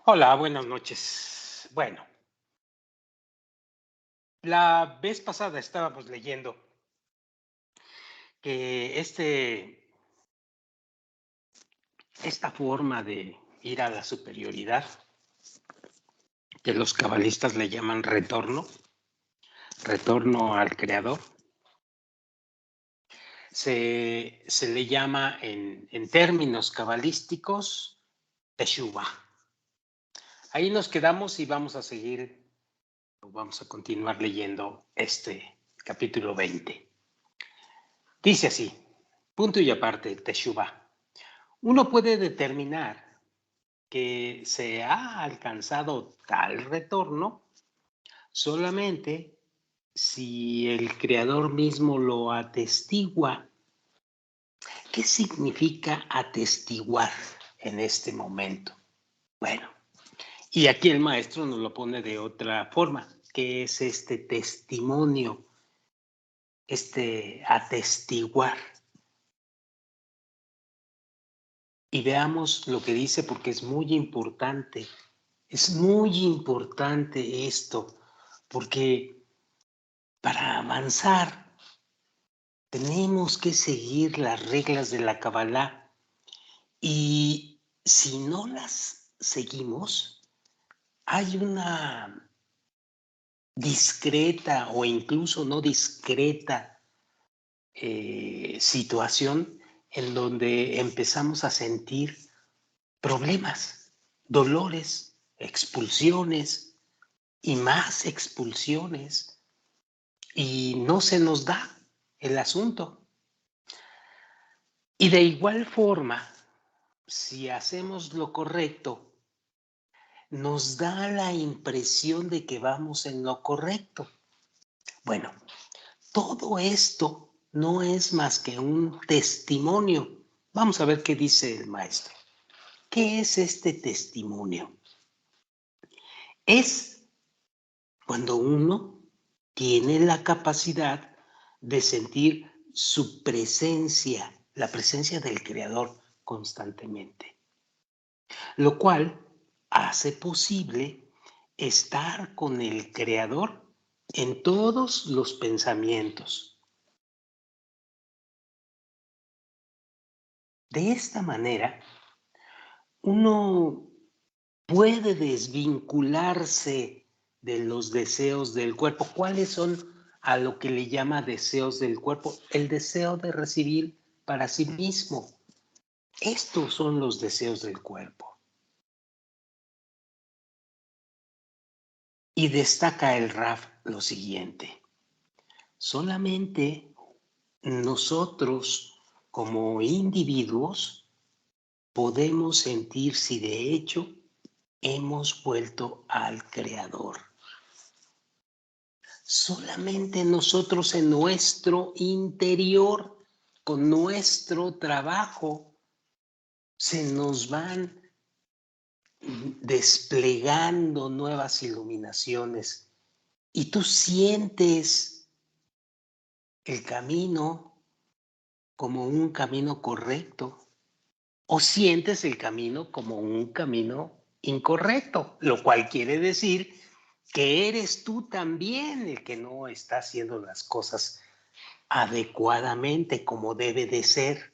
Hola, buenas noches. Bueno, la vez pasada estábamos leyendo que esta forma de ir a la superioridad, que los cabalistas le llaman retorno al creador, se le llama en términos cabalísticos Teshuvah. Ahí nos quedamos y vamos a continuar leyendo este capítulo 20. Dice así, punto y aparte, Teshuvah. Uno puede determinar que se ha alcanzado tal retorno solamente si el creador mismo lo atestigua. ¿Qué significa atestiguar en este momento? Bueno, y aquí el maestro nos lo pone de otra forma. ¿Qué es este testimonio? Este atestiguar. Y veamos lo que dice porque es muy importante. Es muy importante esto, porque para avanzar tenemos que seguir las reglas de la Kabbalah y si no las seguimos, hay una discreta o incluso no discreta situación en donde empezamos a sentir problemas, dolores, expulsiones y más expulsiones y no se nos da el asunto. Y de igual forma, si hacemos lo correcto, nos da la impresión de que vamos en lo correcto. Bueno, todo esto no es más que un testimonio. Vamos a ver qué dice el maestro. ¿Qué es este testimonio? Es cuando uno tiene la capacidad de sentir su presencia, la presencia del Creador constantemente, lo cual hace posible estar con el Creador en todos los pensamientos. De esta manera, uno puede desvincularse de los deseos del cuerpo. ¿Cuáles son a lo que le llama deseos del cuerpo? El deseo de recibir para sí mismo. Estos son los deseos del cuerpo. Y destaca el Raf lo siguiente. Solamente nosotros como individuos podemos sentir si de hecho hemos vuelto al Creador. Solamente nosotros en nuestro interior, con nuestro trabajo, se nos van desplegando nuevas iluminaciones y tú sientes el camino como un camino correcto o sientes el camino como un camino incorrecto, lo cual quiere decir que eres tú también el que no está haciendo las cosas adecuadamente como debe de ser.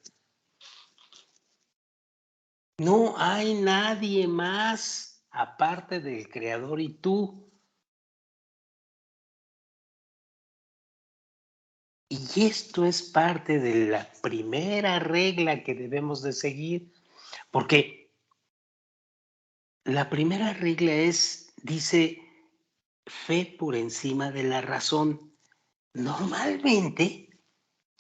No hay nadie más aparte del Creador y tú. Y esto es parte de la primera regla que debemos de seguir, porque la primera regla dice, fe por encima de la razón. Normalmente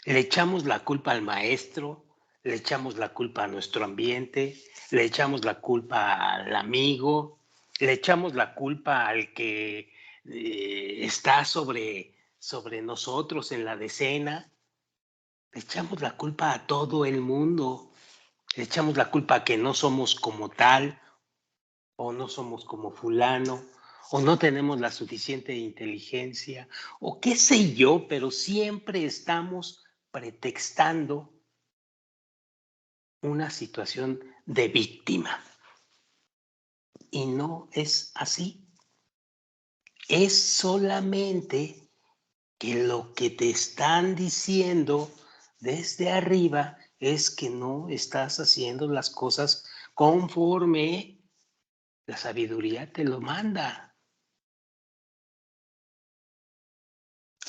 le echamos la culpa al maestro, le echamos la culpa a nuestro ambiente, le echamos la culpa al amigo, le echamos la culpa al que está sobre nosotros en la decena, le echamos la culpa a todo el mundo, le echamos la culpa a que no somos como tal o no somos como fulano, o no tenemos la suficiente inteligencia, o qué sé yo, pero siempre estamos pretextando una situación de víctima. y no es así. Es solamente que lo que te están diciendo desde arriba es que no estás haciendo las cosas conforme la sabiduría te lo manda.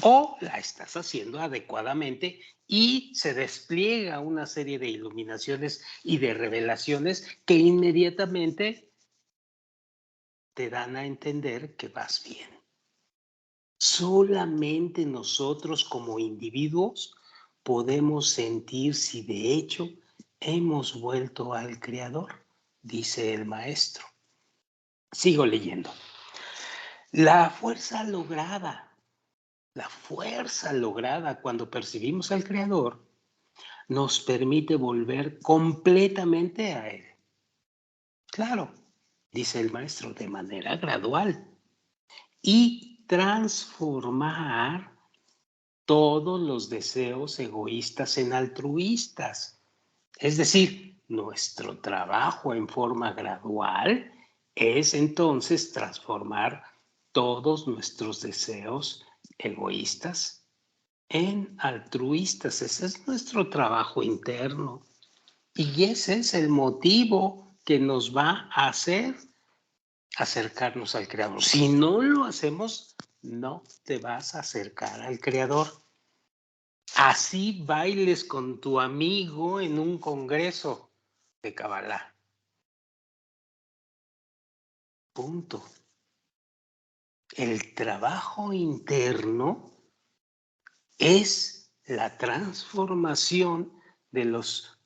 O la estás haciendo adecuadamente y se despliega una serie de iluminaciones y de revelaciones que inmediatamente te dan a entender que vas bien. Solamente nosotros como individuos podemos sentir si de hecho hemos vuelto al Creador, dice el maestro. Sigo leyendo. La fuerza lograda cuando percibimos al Creador nos permite volver completamente a Él. Claro, dice el maestro, de manera gradual y transformar todos los deseos egoístas en altruistas. Es decir, nuestro trabajo en forma gradual es entonces transformar todos nuestros deseos egoístas en altruistas. Ese es nuestro trabajo interno. Y ese es el motivo que nos va a hacer acercarnos al Creador. Si no lo hacemos, no te vas a acercar al Creador. Así bailes con tu amigo en un congreso de Kabbalah. Punto. El trabajo interno es la transformación de los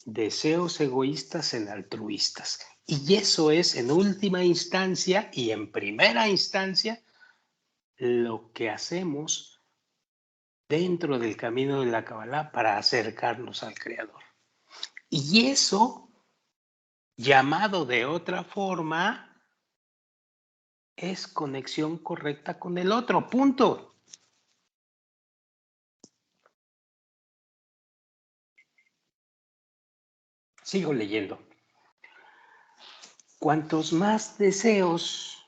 deseos egoístas en altruistas. Y eso es en última instancia y en primera instancia lo que hacemos dentro del camino de la Kabbalah para acercarnos al Creador. Y eso, llamado de otra forma, es conexión correcta con el otro. Punto. Sigo leyendo. Cuantos más deseos,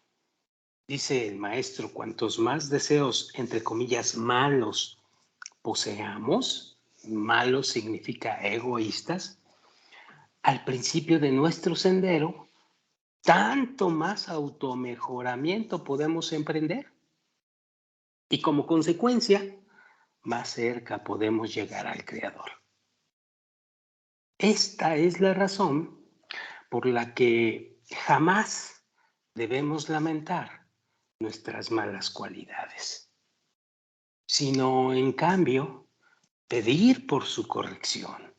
dice el maestro, cuantos más deseos, entre comillas, malos poseamos, malos significa egoístas, al principio de nuestro sendero, tanto más automejoramiento podemos emprender. Y como consecuencia, más cerca podemos llegar al Creador. Esta es la razón por la que jamás debemos lamentar nuestras malas cualidades, sino en cambio pedir por su corrección.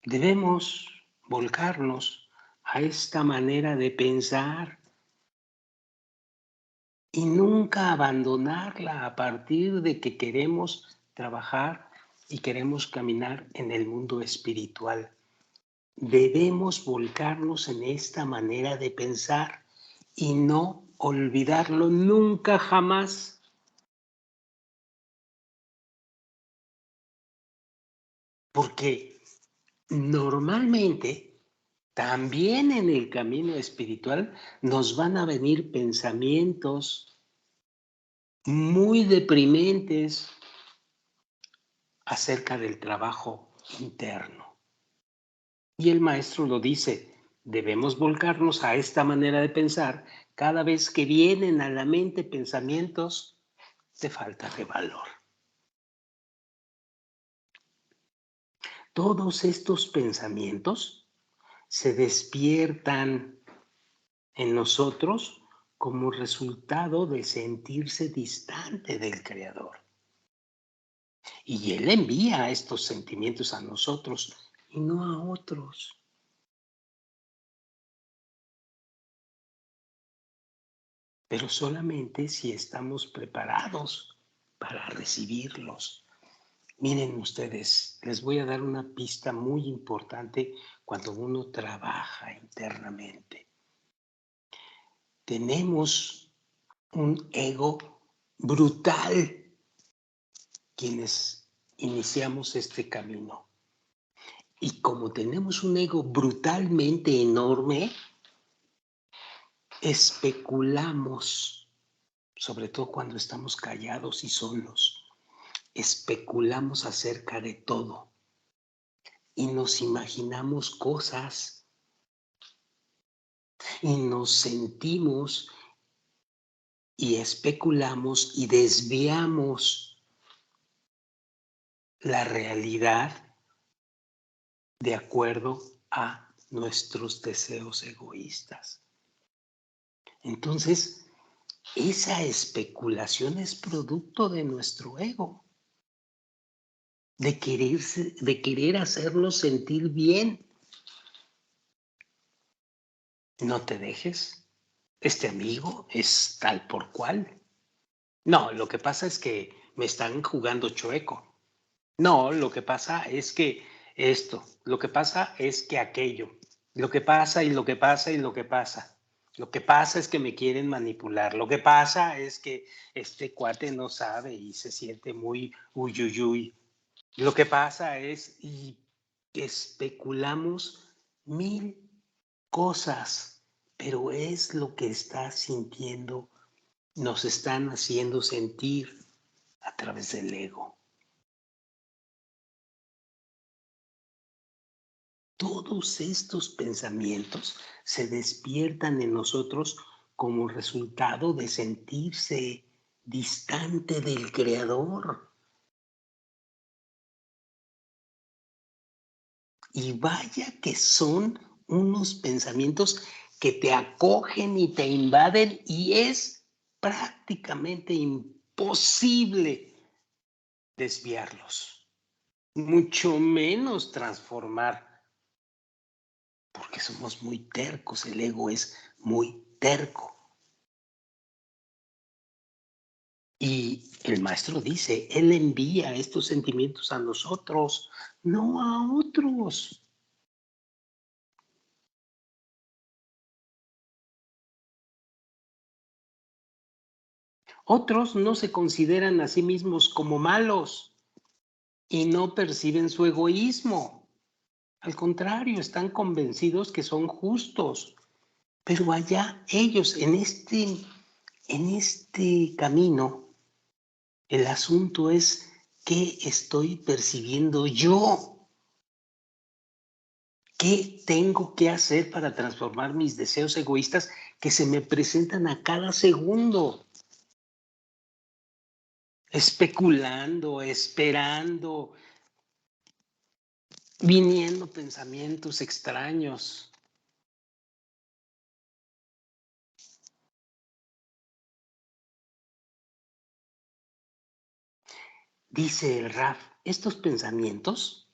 Debemos volcarnos a esta manera de pensar y nunca abandonarla a partir de que queremos trabajar y queremos caminar en el mundo espiritual. Debemos volcarnos en esta manera de pensar y no olvidarlo nunca jamás. Porque normalmente también en el camino espiritual nos van a venir pensamientos muy deprimentes acerca del trabajo interno. Y el maestro lo dice, debemos volcarnos a esta manera de pensar cada vez que vienen a la mente pensamientos de falta de valor. Todos estos pensamientos se despiertan en nosotros como resultado de sentirse distante del Creador. Y Él envía estos sentimientos a nosotros y no a otros. Pero solamente si estamos preparados para recibirlos. Miren ustedes, les voy a dar una pista muy importante cuando uno trabaja internamente. Tenemos un ego brutal quienes iniciamos este camino. Y como tenemos un ego brutalmente enorme, especulamos, sobre todo cuando estamos callados y solos, especulamos acerca de todo y nos imaginamos cosas y nos sentimos y especulamos y desviamos la realidad de acuerdo a nuestros deseos egoístas. Entonces, esa especulación es producto de nuestro ego, de querer hacernos sentir bien. No te dejes, este amigo es tal por cual. No, lo que pasa es que me están jugando chueco. No, lo que pasa es que esto, lo que pasa es que aquello, lo que pasa y lo que pasa y lo que pasa. Lo que pasa es que me quieren manipular. Lo que pasa es que este cuate no sabe y se siente muy uyuyuy. Lo que pasa es, y especulamos mil cosas, pero es lo que está sintiendo, nos están haciendo sentir a través del ego. Todos estos pensamientos se despiertan en nosotros como resultado de sentirse distante del Creador. Y vaya que son unos pensamientos que te acogen y te invaden y es prácticamente imposible desviarlos, mucho menos transformar, porque somos muy tercos, el ego es muy terco. Y el maestro dice, Él envía estos sentimientos a nosotros, no a otros. Otros no se consideran a sí mismos como malos y no perciben su egoísmo. Al contrario, están convencidos que son justos. Pero allá ellos, en este camino, el asunto es qué estoy percibiendo yo. ¿Qué tengo que hacer para transformar mis deseos egoístas que se me presentan a cada segundo? Especulando, esperando, viniendo pensamientos extraños. Dice el Raf, estos pensamientos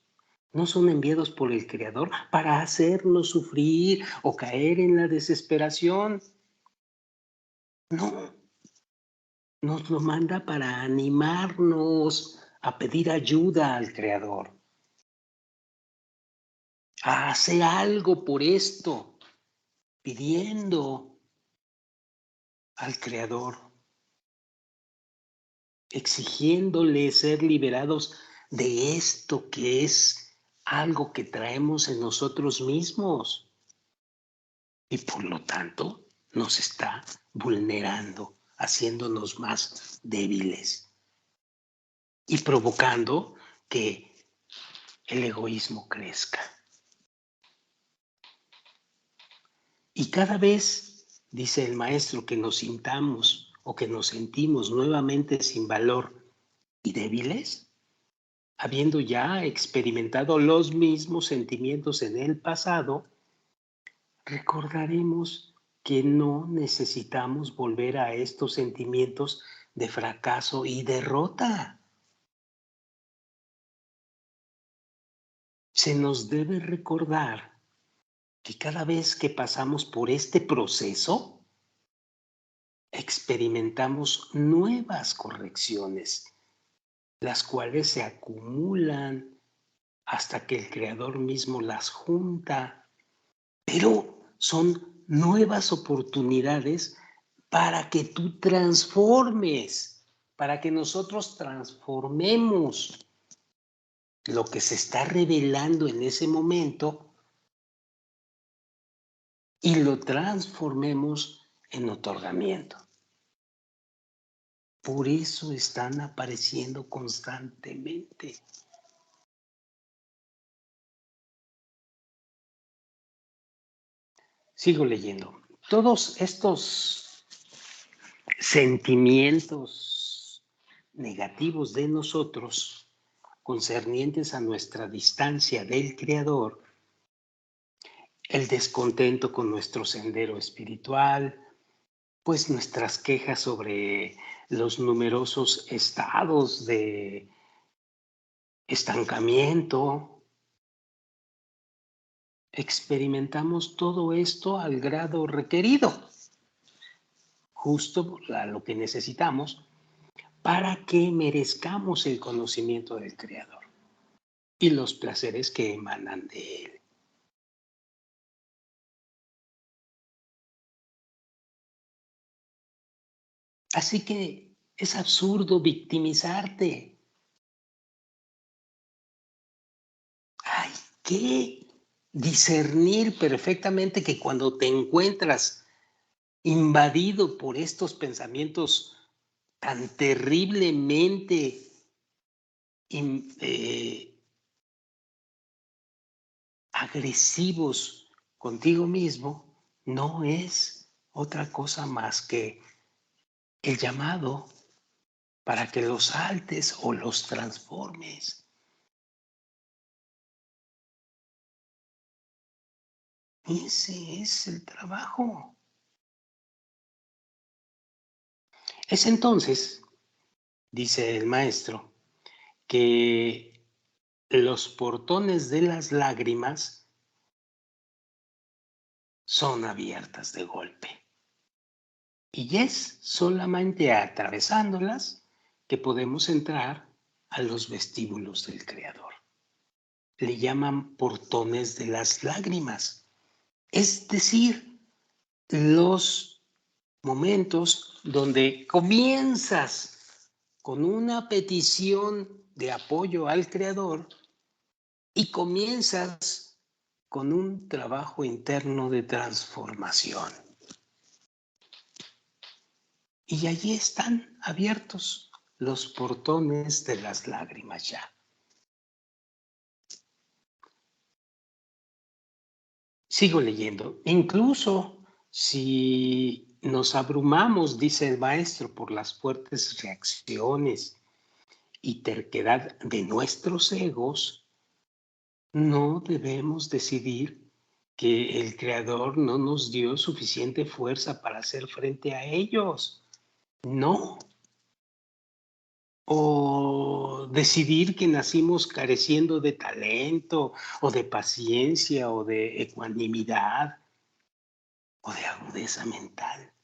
no son enviados por el Creador para hacernos sufrir o caer en la desesperación. No, nos lo manda para animarnos a pedir ayuda al Creador. Hace algo por esto, pidiendo al Creador, exigiéndole ser liberados de esto que es algo que traemos en nosotros mismos y por lo tanto nos está vulnerando, haciéndonos más débiles y provocando que el egoísmo crezca. Y cada vez, dice el maestro, que nos sintamos o que nos sentimos nuevamente sin valor y débiles, habiendo ya experimentado los mismos sentimientos en el pasado, recordaremos que no necesitamos volver a estos sentimientos de fracaso y derrota. Se nos debe recordar que cada vez que pasamos por este proceso, experimentamos nuevas correcciones, las cuales se acumulan hasta que el Creador mismo las junta, pero son nuevas oportunidades para que tú transformes, para que nosotros transformemos lo que se está revelando en ese momento y lo transformemos en otorgamiento. Por eso están apareciendo constantemente. Sigo leyendo. Todos estos sentimientos negativos de nosotros, concernientes a nuestra distancia del Creador, el descontento con nuestro sendero espiritual, pues nuestras quejas sobre los numerosos estados de estancamiento, experimentamos todo esto al grado requerido, justo a lo que necesitamos para que merezcamos el conocimiento del Creador y los placeres que emanan de Él. Así que es absurdo victimizarte. Hay que discernir perfectamente que cuando te encuentras invadido por estos pensamientos tan terriblemente agresivos contigo mismo, no es otra cosa más que el llamado para que los saltes o los transformes. Ese es el trabajo. Es entonces, dice el maestro, que los portones de las lágrimas son abiertas de golpe. Y es solamente atravesándolas que podemos entrar a los vestíbulos del Creador. Le llaman portones de las lágrimas. Es decir, los momentos donde comienzas con una petición de apoyo al Creador y comienzas con un trabajo interno de transformación. Y allí están abiertos los portones de las lágrimas ya. Sigo leyendo. Incluso si nos abrumamos, dice el maestro, por las fuertes reacciones y terquedad de nuestros egos, no debemos decidir que el Creador no nos dio suficiente fuerza para hacer frente a ellos. No. O decidir que nacimos careciendo de talento o de paciencia o de ecuanimidad o de agudeza mental.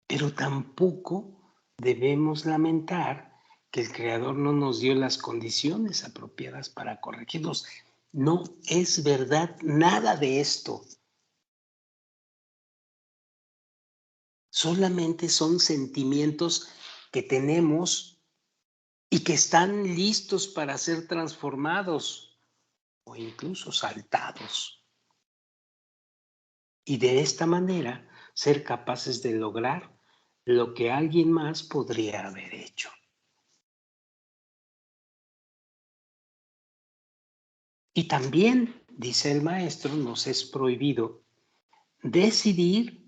Pero tampoco debemos lamentar que el Creador no nos dio las condiciones apropiadas para corregirnos. No es verdad nada de esto. Solamente son sentimientos que tenemos y que están listos para ser transformados o incluso saltados. Y de esta manera ser capaces de lograr lo que alguien más podría haber hecho. Y también, dice el maestro, nos es prohibido decidir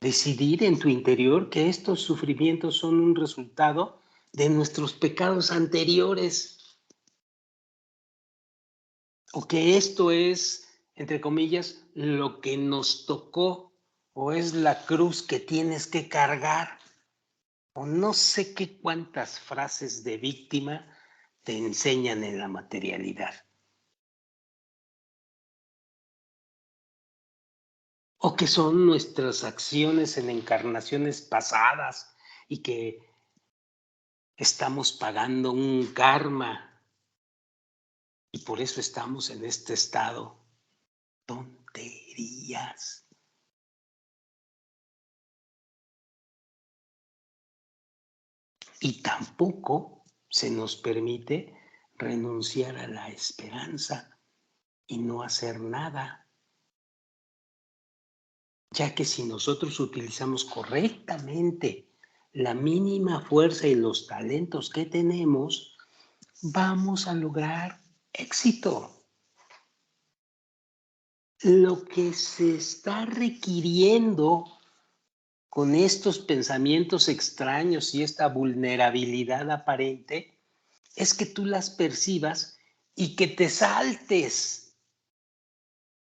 en tu interior que estos sufrimientos son un resultado de nuestros pecados anteriores o que esto es, entre comillas, lo que nos tocó o es la cruz que tienes que cargar o no sé qué cuántas frases de víctima te enseñan en la materialidad. O que son nuestras acciones en encarnaciones pasadas y que estamos pagando un karma y por eso estamos en este estado. Tonterías. Y tampoco se nos permite renunciar a la esperanza y no hacer nada, ya que si nosotros utilizamos correctamente la mínima fuerza y los talentos que tenemos, vamos a lograr éxito. Lo que se está requiriendo con estos pensamientos extraños y esta vulnerabilidad aparente es que tú las percibas y que te saltes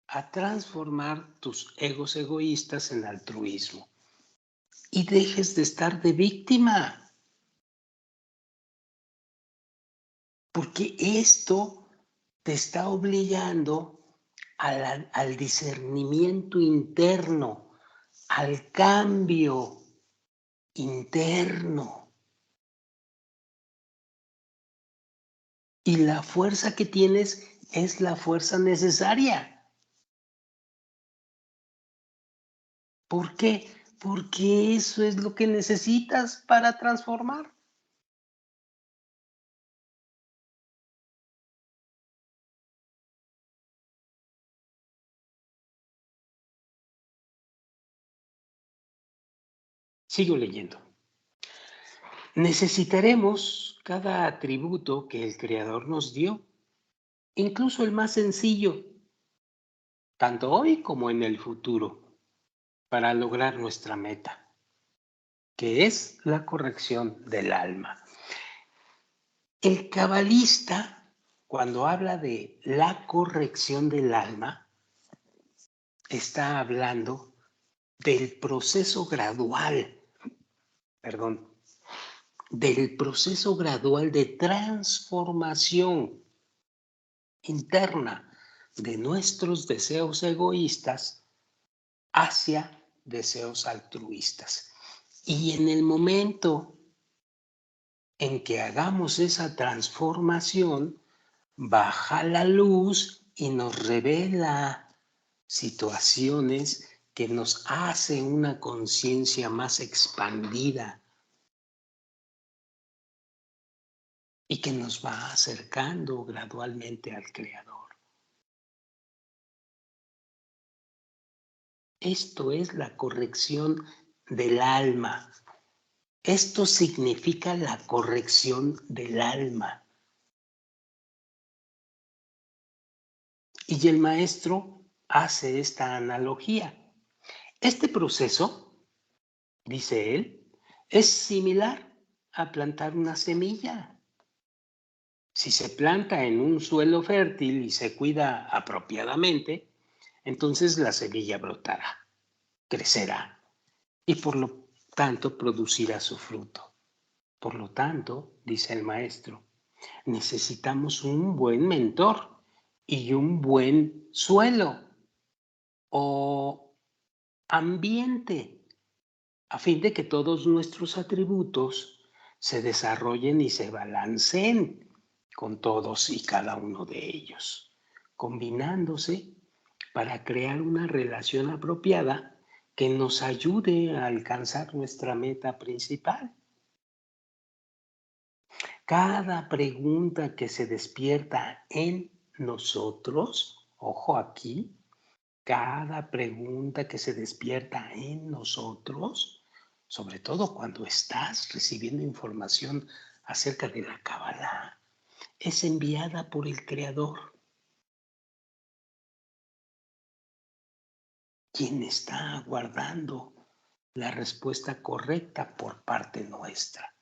a transformar tus egos egoístas en altruismo y dejes de estar de víctima, porque esto te está obligando al discernimiento interno, al cambio interno. Y la fuerza que tienes es la fuerza necesaria. ¿Por qué? Porque eso es lo que necesitas para transformar. Sigo leyendo. Necesitaremos cada atributo que el Creador nos dio, incluso el más sencillo, tanto hoy como en el futuro, para lograr nuestra meta, que es la corrección del alma. El cabalista, cuando habla de la corrección del alma, está hablando del proceso gradual, perdón, del proceso gradual de transformación interna de nuestros deseos egoístas hacia deseos altruistas. Y en el momento en que hagamos esa transformación, baja la luz y nos revela situaciones que nos hacen una conciencia más expandida y que nos va acercando gradualmente al Creador. Esto es la corrección del alma. Esto significa la corrección del alma. Y el maestro hace esta analogía. Este proceso, dice él, es similar a plantar una semilla. Si se planta en un suelo fértil y se cuida apropiadamente, entonces la semilla brotará, crecerá y por lo tanto producirá su fruto. Por lo tanto, dice el maestro, necesitamos un buen mentor y un buen suelo o ambiente a fin de que todos nuestros atributos se desarrollen y se balanceen con todos y cada uno de ellos, combinándose para crear una relación apropiada que nos ayude a alcanzar nuestra meta principal. Cada pregunta que se despierta en nosotros, ojo aquí, cada pregunta que se despierta en nosotros, sobre todo cuando estás recibiendo información acerca de la Kabbalah, es enviada por el Creador, quien está aguardando la respuesta correcta por parte nuestra.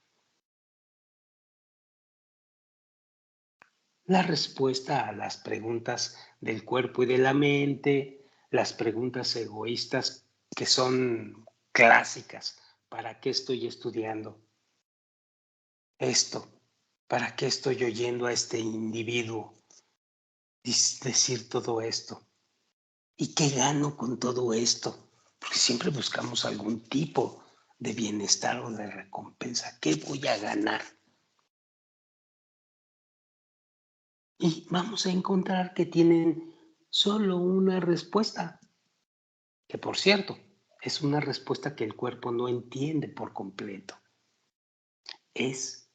La respuesta a las preguntas del cuerpo y de la mente, las preguntas egoístas que son clásicas. ¿Para qué estoy estudiando esto? ¿Para qué estoy oyendo a este individuo decir todo esto? ¿Y qué gano con todo esto? Porque siempre buscamos algún tipo de bienestar o de recompensa. ¿Qué voy a ganar? Y vamos a encontrar que tienen solo una respuesta, que por cierto, es una respuesta que el cuerpo no entiende por completo. Es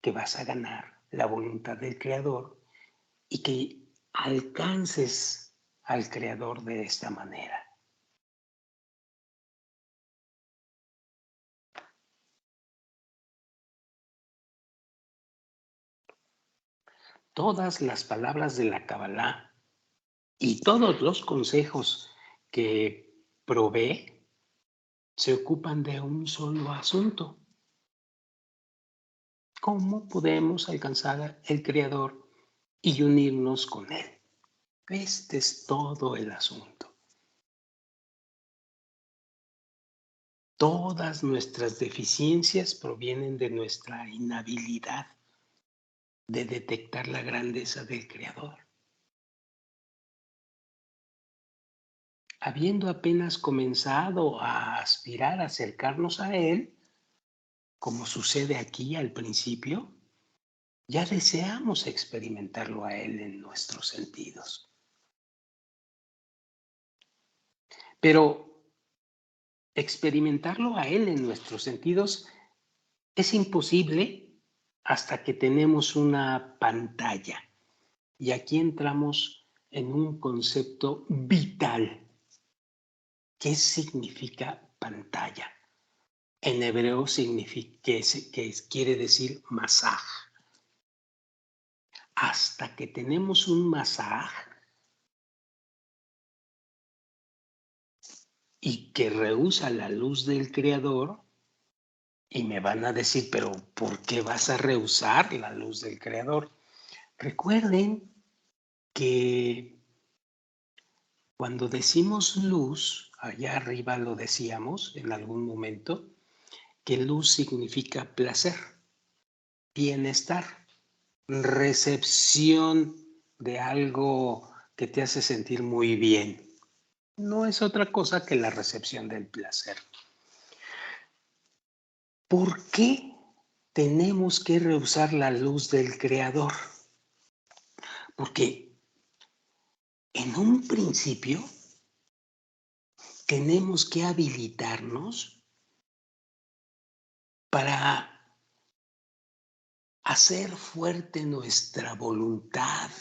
que vas a ganar la voluntad del Creador y que alcances al Creador de esta manera. todas las palabras de la Kabbalah y todos los consejos que provee se ocupan de un solo asunto. ¿Cómo podemos alcanzar el Creador y unirnos con Él? Este es todo el asunto. Todas nuestras deficiencias provienen de nuestra inhabilidad de detectar la grandeza del Creador. Habiendo apenas comenzado a aspirar a acercarnos a Él, como sucede aquí al principio, ya deseamos experimentarlo a Él en nuestros sentidos. Pero experimentarlo a Él en nuestros sentidos es imposible hasta que tenemos una pantalla. Y aquí entramos en un concepto vital. ¿Qué significa pantalla? En hebreo significa que quiere decir masaj. Hasta que tenemos un masaj y que rehúsa la luz del Creador, y me van a decir, pero ¿por qué vas a rehusar la luz del Creador? Recuerden que cuando decimos luz, allá arriba lo decíamos en algún momento, que luz significa placer, bienestar, recepción de algo que te hace sentir muy bien. No es otra cosa que la recepción del placer. ¿Por qué tenemos que rehusar la luz del Creador? Porque en un principio tenemos que habilitarnos para hacer fuerte nuestra voluntad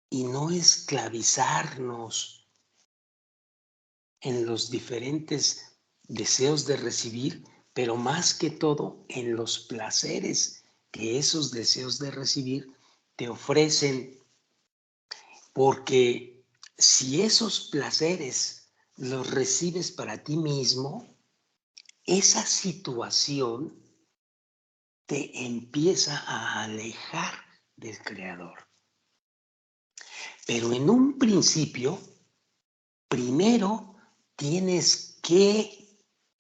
y no esclavizarnos en los diferentes deseos de recibir, pero más que todo en los placeres que esos deseos de recibir te ofrecen, porque si esos placeres los recibes para ti mismo, esa situación te empieza a alejar del Creador. Pero en un principio, primero tienes que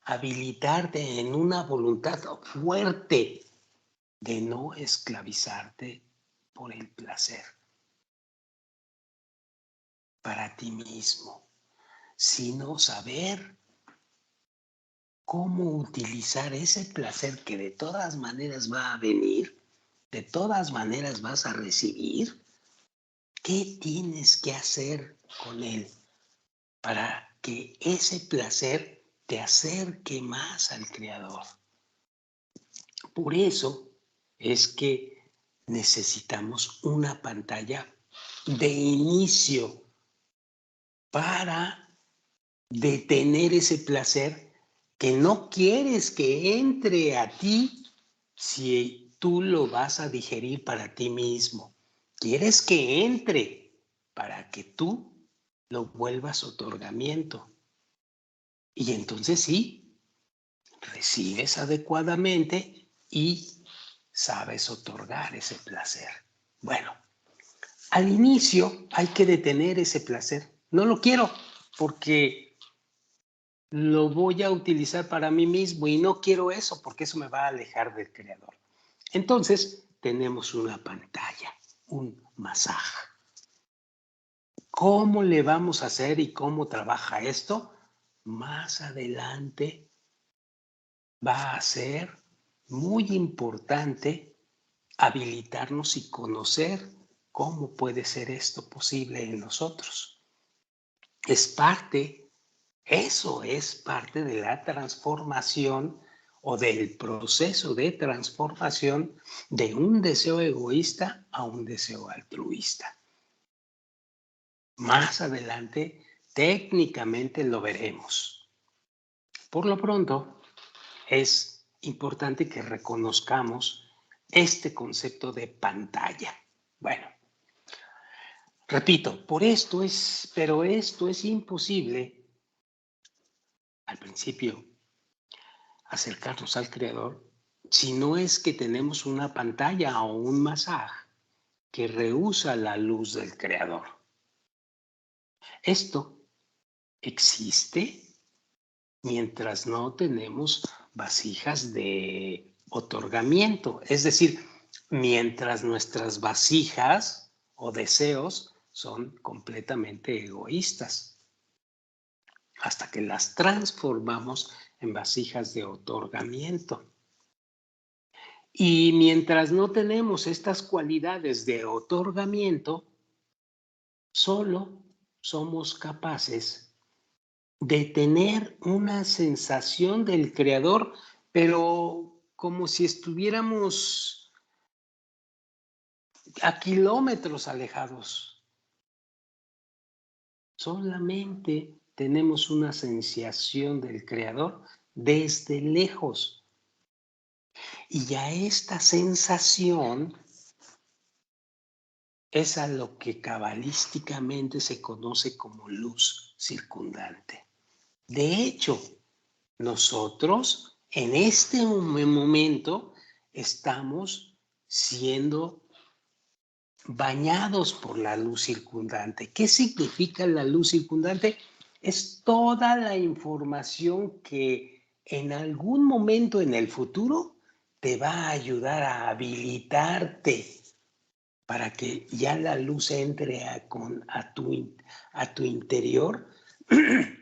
habilitarte en una voluntad fuerte de no esclavizarte por el placer para ti mismo, sino saber cómo utilizar ese placer que de todas maneras va a venir, de todas maneras vas a recibir. ¿Qué tienes que hacer con él para que ese placer te acerque más al Creador? Por eso es que necesitamos una pantalla de inicio para detener ese placer que no quieres que entre a ti si tú lo vas a digerir para ti mismo. Quieres que entre para que tú lo vuelvas otorgamiento. Y entonces sí, recibes adecuadamente y sabes otorgar ese placer. Bueno, al inicio hay que detener ese placer. No lo quiero porque lo voy a utilizar para mí mismo y no quiero eso porque eso me va a alejar del Creador. Entonces tenemos una pantalla, un masaje. ¿Cómo le vamos a hacer y cómo trabaja esto? Más adelante va a ser muy importante habilitarnos y conocer cómo puede ser esto posible en nosotros. Eso es parte de la transformación o del proceso de transformación de un deseo egoísta a un deseo altruista. Más adelante, técnicamente lo veremos. Por lo pronto, es importante que reconozcamos este concepto de pantalla. Bueno, repito, pero esto es imposible al principio acercarnos al Creador si no es que tenemos una pantalla o un masaje que rehúsa la luz del Creador. Esto existe mientras no tenemos vasijas de otorgamiento, es decir, mientras nuestras vasijas o deseos son completamente egoístas, hasta que las transformamos en vasijas de otorgamiento. Y mientras no tenemos estas cualidades de otorgamiento, solo somos capaces de tener una sensación del Creador, pero como si estuviéramos a kilómetros alejados. Solamente tenemos una sensación del Creador desde lejos. Y a esta sensación es a lo que cabalísticamente se conoce como luz circundante. De hecho, nosotros en este momento estamos siendo bañados por la luz circundante. ¿Qué significa la luz circundante? Es toda la información que en algún momento en el futuro te va a ayudar a habilitarte para que ya la luz entre a tu interior,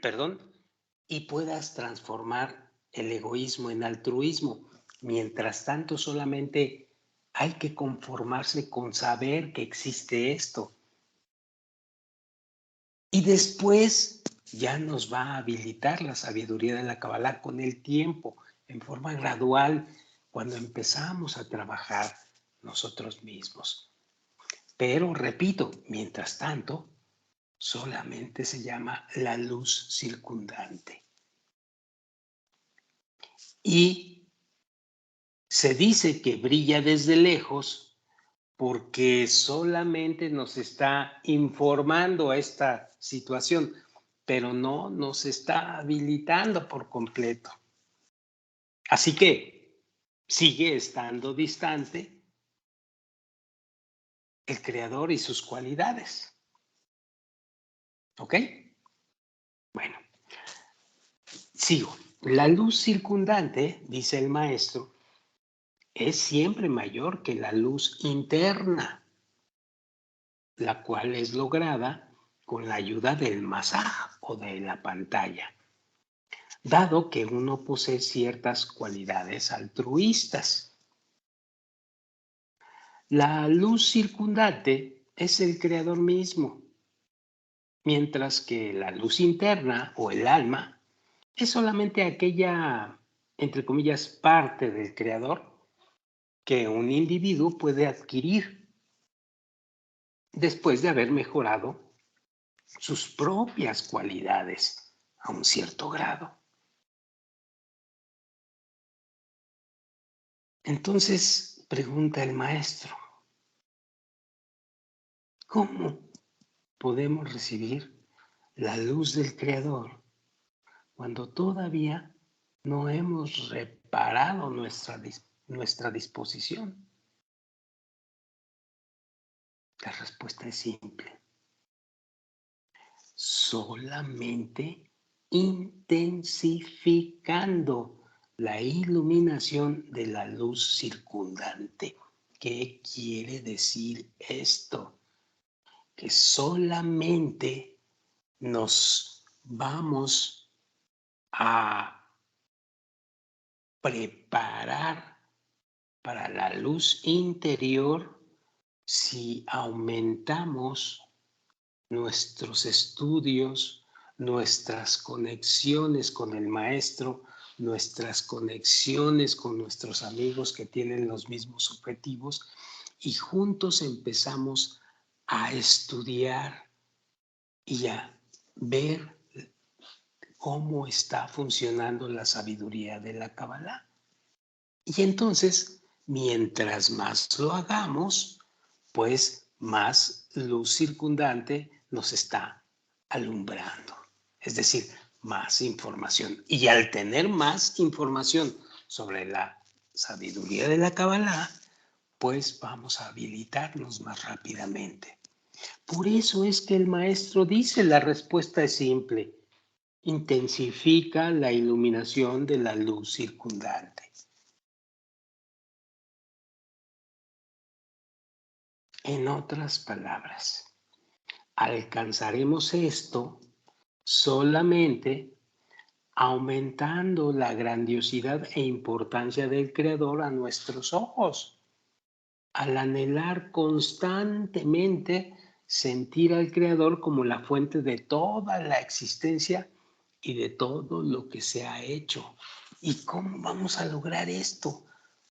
perdón, y puedas transformar el egoísmo en altruismo. Mientras tanto, solamente hay que conformarse con saber que existe esto. Y después ya nos va a habilitar la sabiduría de la Kabbalah con el tiempo, en forma gradual, cuando empezamos a trabajar nosotros mismos. Pero, repito, mientras tanto, solamente se llama la luz circundante. Y se dice que brilla desde lejos porque solamente nos está informando esta situación, pero no nos está habilitando por completo. Así que sigue estando distante el Creador y sus cualidades. ¿Ok? Bueno, sigo. La luz circundante, dice el maestro, es siempre mayor que la luz interna, la cual es lograda con la ayuda del masaje o de la pantalla, dado que uno posee ciertas cualidades altruistas. La luz circundante es el Creador mismo, mientras que la luz interna o el alma es solamente aquella, entre comillas, parte del Creador que un individuo puede adquirir después de haber mejorado sus propias cualidades a un cierto grado. Entonces pregunta el maestro, ¿cómo podemos recibir la luz del Creador cuando todavía no hemos reparado nuestra disposición? La respuesta es simple. Solamente intensificando la iluminación de la luz circundante. ¿Qué quiere decir esto? Que solamente nos vamos a preparar para la luz interior si aumentamos nuestros estudios, nuestras conexiones con el maestro, nuestras conexiones con nuestros amigos que tienen los mismos objetivos y juntos empezamos a estudiar y a ver cómo está funcionando la sabiduría de la Kabbalah. Y entonces, mientras más lo hagamos, pues más luz circundante nos está alumbrando. Es decir, más información. Y al tener más información sobre la sabiduría de la Kabbalah, pues vamos a habilitarnos más rápidamente. Por eso es que el maestro dice, la respuesta es simple: intensifica la iluminación de la luz circundante. En otras palabras, alcanzaremos esto solamente aumentando la grandiosidad e importancia del Creador a nuestros ojos, al anhelar constantemente sentir al Creador como la fuente de toda la existencia y de todo lo que se ha hecho. ¿Y cómo vamos a lograr esto?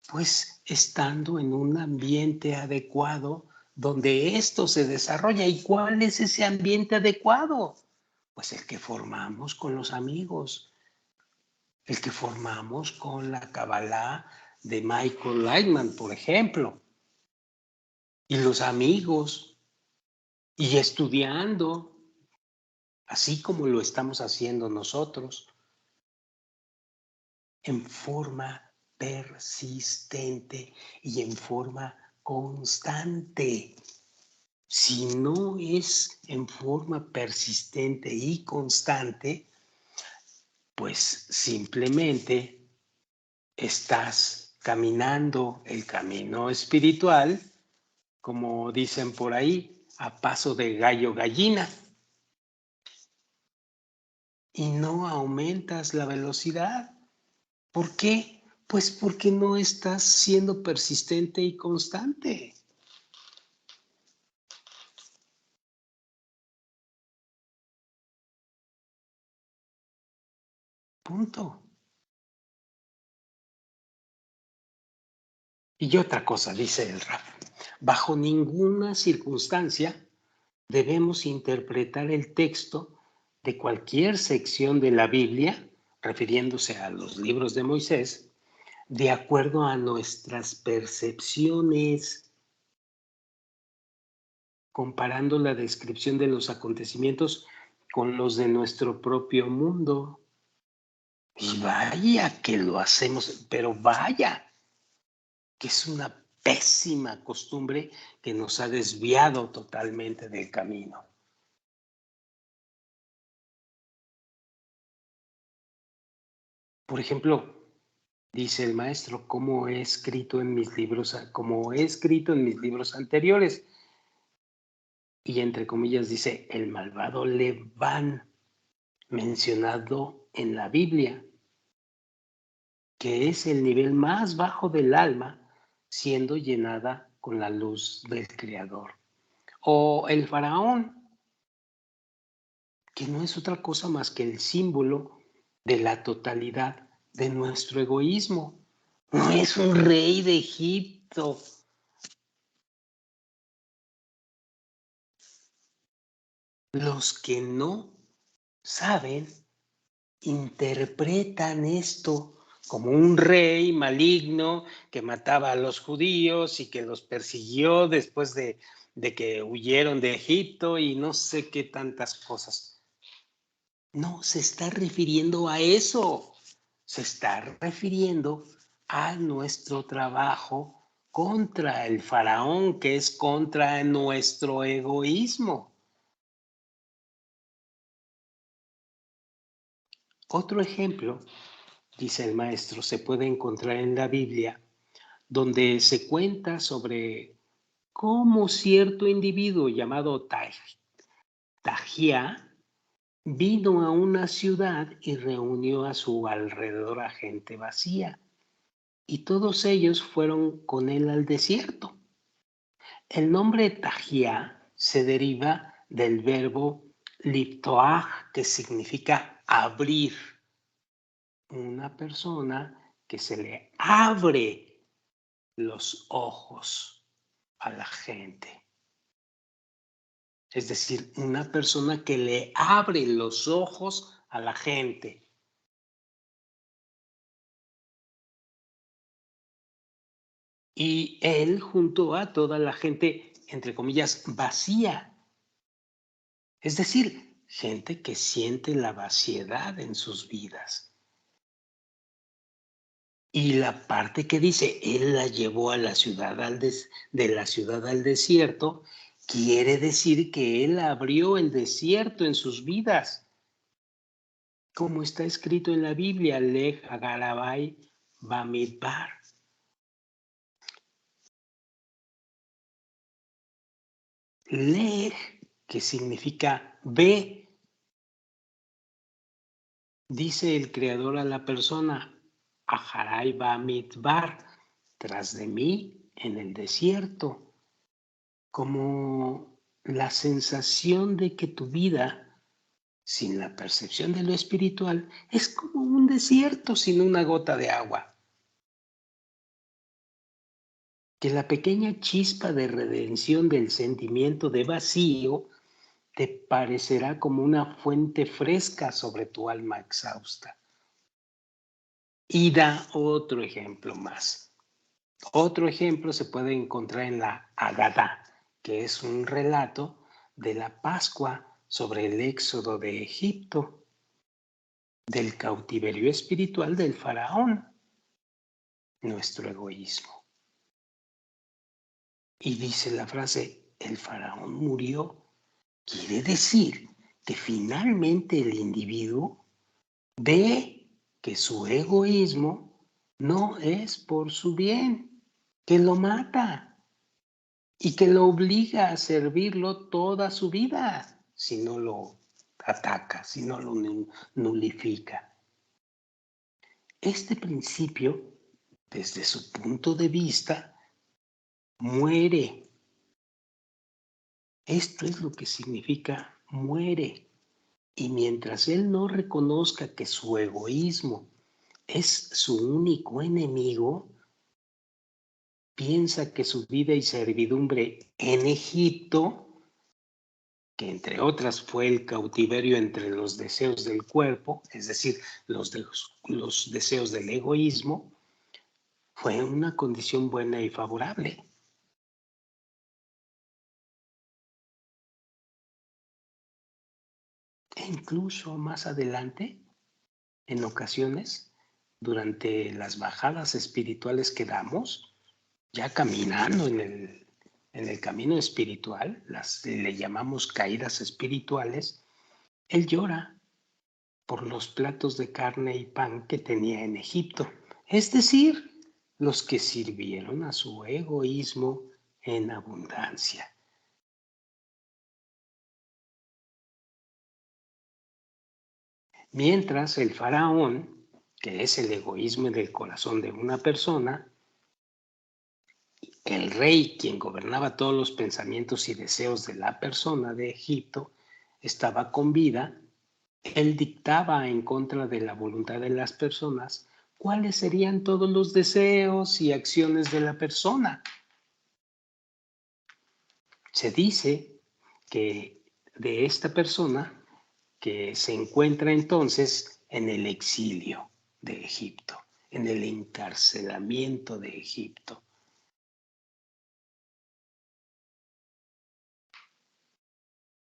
Pues estando en un ambiente adecuado donde esto se desarrolla. ¿Y cuál es ese ambiente adecuado? Pues el que formamos con los amigos, el que formamos con la Kabbalah de Michael Lightman, por ejemplo, y los amigos, y estudiando, así como lo estamos haciendo nosotros, en forma persistente y en forma constante. Si no es en forma persistente y constante, pues simplemente estás caminando el camino espiritual, como dicen por ahí, a paso de gallo gallina, y no aumentas la velocidad. ¿Por qué? Pues porque no estás siendo persistente y constante. Punto. Y otra cosa, dice el Raf, bajo ninguna circunstancia debemos interpretar el texto de cualquier sección de la Biblia, refiriéndose a los libros de Moisés, de acuerdo a nuestras percepciones, comparando la descripción de los acontecimientos con los de nuestro propio mundo. Y vaya que lo hacemos, pero vaya que es una pésima costumbre que nos ha desviado totalmente del camino. Por ejemplo, dice el maestro, como he escrito en mis libros anteriores, y entre comillas dice, el malvado Leván, mencionado en la Biblia, que es el nivel más bajo del alma, siendo llenada con la luz del Creador. O el faraón, que no es otra cosa más que el símbolo de la totalidad de nuestro egoísmo. No es un rey de Egipto. Los que no saben interpretan esto como un rey maligno que mataba a los judíos y que los persiguió después de que huyeron de Egipto y no sé qué tantas cosas. No se está refiriendo a eso, se está refiriendo a nuestro trabajo contra el faraón, que es contra nuestro egoísmo. Otro ejemplo, dice el maestro, se puede encontrar en la Biblia, donde se cuenta sobre cómo cierto individuo llamado Tajía vino a una ciudad y reunió a su alrededor a gente vacía, y todos ellos fueron con él al desierto. El nombre Tajía se deriva del verbo liptoah, que significa abrir. Una persona que se le abre los ojos a la gente. Es decir, una persona que le abre los ojos a la gente. Y él, junto a toda la gente, entre comillas, vacía. Es decir, gente que siente la vaciedad en sus vidas. Y la parte que dice, él la llevó a la ciudad de la ciudad al desierto, quiere decir que él abrió el desierto en sus vidas. Como está escrito en la Biblia, Lej Agarabai Bamidbar. Lej, que significa ve, dice el Creador a la persona, Aharai Bamidbar, tras de mí en el desierto, como la sensación de que tu vida, sin la percepción de lo espiritual, es como un desierto sin una gota de agua. Que la pequeña chispa de redención del sentimiento de vacío te parecerá como una fuente fresca sobre tu alma exhausta. Y da otro ejemplo más. Otro ejemplo se puede encontrar en la Agadá, que es un relato de la Pascua sobre el éxodo de Egipto, del cautiverio espiritual del faraón, nuestro egoísmo. Y dice la frase, el faraón murió. Quiere decir que finalmente el individuo ve que su egoísmo no es por su bien, que lo mata y que lo obliga a servirlo toda su vida si no lo ataca, si no lo nulifica. Este principio, desde su punto de vista, muere. Esto es lo que significa muere. Y mientras él no reconozca que su egoísmo es su único enemigo, piensa que su vida y servidumbre en Egipto, que entre otras fue el cautiverio entre los deseos del cuerpo, es decir, los deseos del egoísmo, fue una condición buena y favorable. E incluso más adelante, en ocasiones, durante las bajadas espirituales que damos, ya caminando en el camino espiritual, le llamamos caídas espirituales, él llora por los platos de carne y pan que tenía en Egipto, es decir, los que sirvieron a su egoísmo en abundancia. Mientras el faraón, que es el egoísmo en el corazón de una persona, el rey, quien gobernaba todos los pensamientos y deseos de la persona de Egipto, estaba con vida, él dictaba en contra de la voluntad de las personas cuáles serían todos los deseos y acciones de la persona. Se dice que de esta persona que se encuentra entonces en el exilio de Egipto, en el encarcelamiento de Egipto.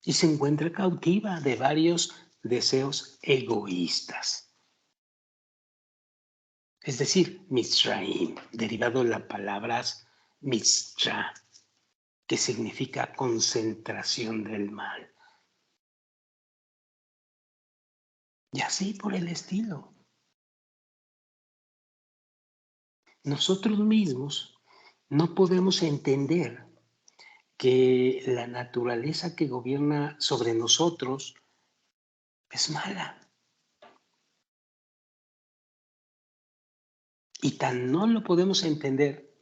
Y se encuentra cautiva de varios deseos egoístas. Es decir, Mitzrayim, derivado de las palabras Mitzra, que significa concentración del mal. Y así por el estilo. Nosotros mismos no podemos entender que la naturaleza que gobierna sobre nosotros es mala. Y tan no lo podemos entender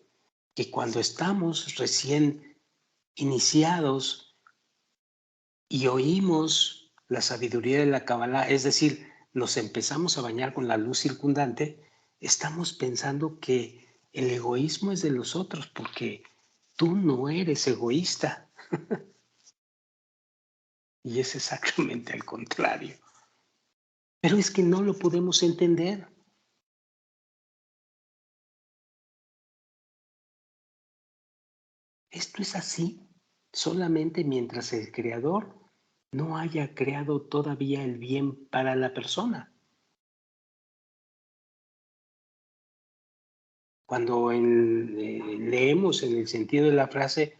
que cuando estamos recién iniciados y oímos la sabiduría de la Kabbalah, es decir, nos empezamos a bañar con la luz circundante, estamos pensando que el egoísmo es de los otros porque tú no eres egoísta. Y es exactamente al contrario. Pero es que no lo podemos entender. Esto es así. solamente mientras el Creador no haya creado todavía el bien para la persona. Cuando leemos en el sentido de la frase,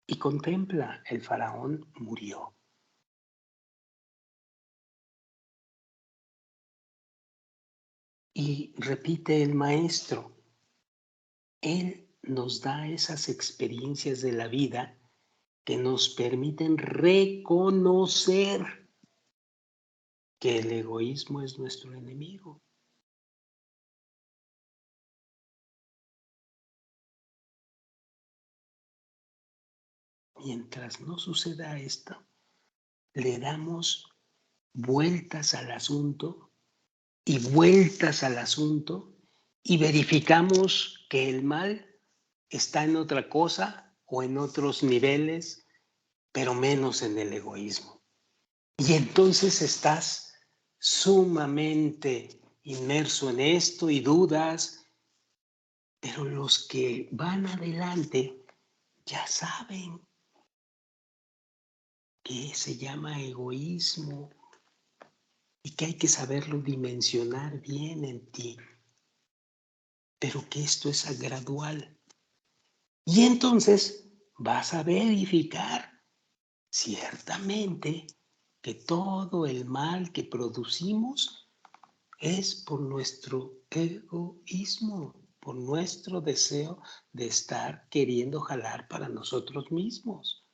y contempla, el faraón murió. Y repite el maestro, él nos da esas experiencias de la vida que nos permiten reconocer que el egoísmo es nuestro enemigo. Mientras no suceda esto, le damos vueltas al asunto y vueltas al asunto y verificamos que el mal está en otra cosa o en otros niveles, pero menos en el egoísmo. Y entonces estás sumamente inmerso en esto y dudas, pero los que van adelante ya saben que se llama egoísmo y que hay que saberlo dimensionar bien en ti, pero que esto es gradual. Y entonces vas a verificar ciertamente que todo el mal que producimos es por nuestro egoísmo, por nuestro deseo de estar queriendo jalar para nosotros mismos.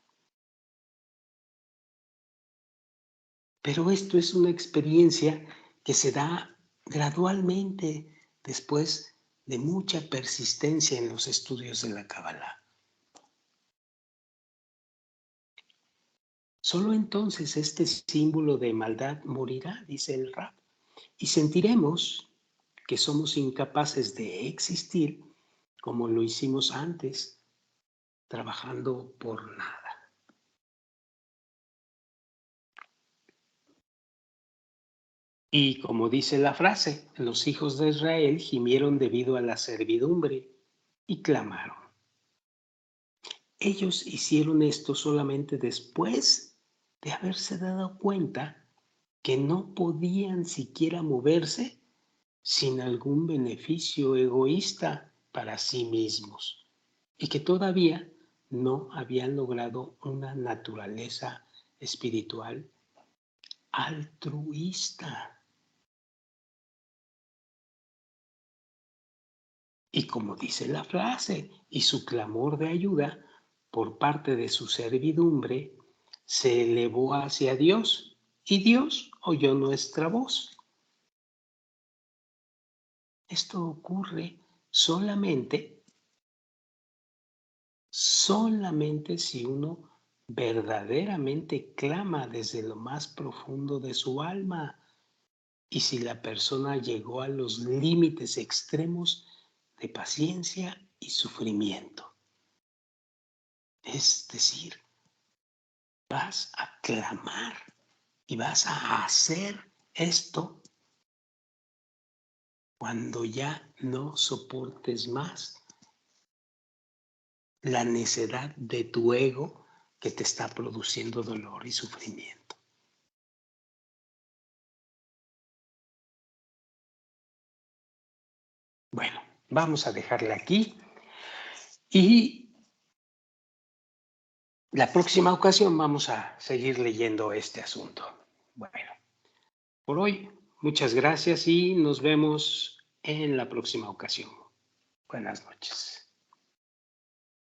Pero esto es una experiencia que se da gradualmente después de mucha persistencia en los estudios de la Kabbalah. Solo entonces este símbolo de maldad morirá, dice el Rab, y sentiremos que somos incapaces de existir como lo hicimos antes, trabajando por nada. Y como dice la frase, los hijos de Israel gimieron debido a la servidumbre y clamaron. Ellos hicieron esto solamente después de haberse dado cuenta que no podían siquiera moverse sin algún beneficio egoísta para sí mismos y que todavía no habían logrado una naturaleza espiritual altruista. Y como dice la frase, y su clamor de ayuda por parte de su servidumbre se elevó hacia Dios, y Dios oyó nuestra voz. Esto ocurre solamente si uno verdaderamente clama desde lo más profundo de su alma y si la persona llegó a los límites extremos de paciencia y sufrimiento. Es decir, vas a clamar y vas a hacer esto cuando ya no soportes más la necedad de tu ego que te está produciendo dolor y sufrimiento. Bueno, vamos a dejarla aquí y la próxima ocasión vamos a seguir leyendo este asunto. Bueno, por hoy, muchas gracias y nos vemos en la próxima ocasión. Buenas noches.